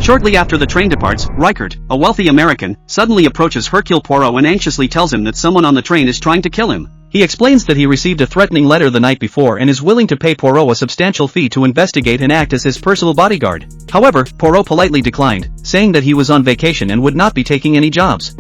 Shortly after the train departs, Rykert, a wealthy American, suddenly approaches Hercule Poirot and anxiously tells him that someone on the train is trying to kill him. He explains that he received a threatening letter the night before and is willing to pay Poirot a substantial fee to investigate and act as his personal bodyguard. However, Poirot politely declined, saying that he was on vacation and would not be taking any jobs.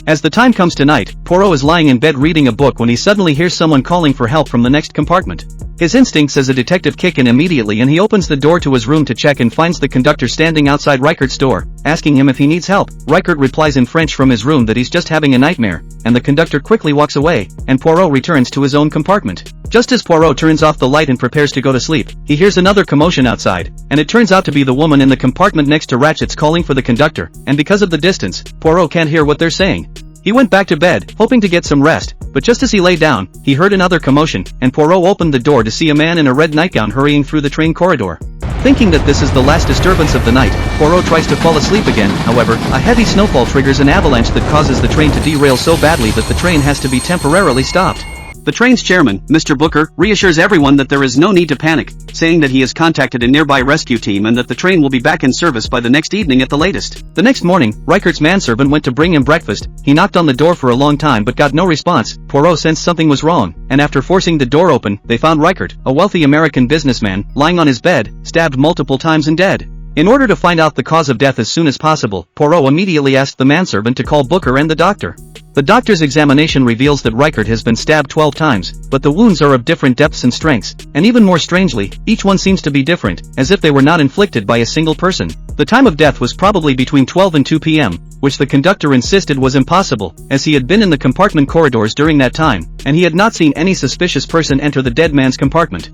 As the time comes to night, Poirot is lying in bed reading a book when he suddenly hears someone calling for help from the next compartment. His instincts as a detective kick in immediately and he opens the door to his room to check and finds the conductor standing outside Rykert's door, asking him if he needs help. Rykert replies in French from his room that he's just having a nightmare, and the conductor quickly walks away, and Poirot returns to his own compartment. Just as Poirot turns off the light and prepares to go to sleep, he hears another commotion outside, and it turns out to be the woman in the compartment next to Ratchet's calling for the conductor, and because of the distance, Poirot can't hear what they're saying. He went back to bed, hoping to get some rest, but just as he lay down, he heard another commotion, and Poirot opened the door to see a man in a red nightgown hurrying through the train corridor. Thinking that this is the last disturbance of the night, Poirot tries to fall asleep again. However, a heavy snowfall triggers an avalanche that causes the train to derail so badly that the train has to be temporarily stopped. The train's chairman, Mr. Booker, reassures everyone that there is no need to panic, saying that he has contacted a nearby rescue team and that the train will be back in service by the next evening at the latest. The next morning, Rykert's manservant went to bring him breakfast. He knocked on the door for a long time but got no response. Poirot sensed something was wrong, and after forcing the door open, they found Rykert, a wealthy American businessman, lying on his bed, stabbed multiple times and dead. In order to find out the cause of death as soon as possible, Poirot immediately asked the manservant to call Booker and the doctor. The doctor's examination reveals that Rykert has been stabbed 12 times, but the wounds are of different depths and strengths, and even more strangely, each one seems to be different, as if they were not inflicted by a single person. The time of death was probably between 12 and 2 p.m., which the conductor insisted was impossible, as he had been in the compartment corridors during that time, and he had not seen any suspicious person enter the dead man's compartment.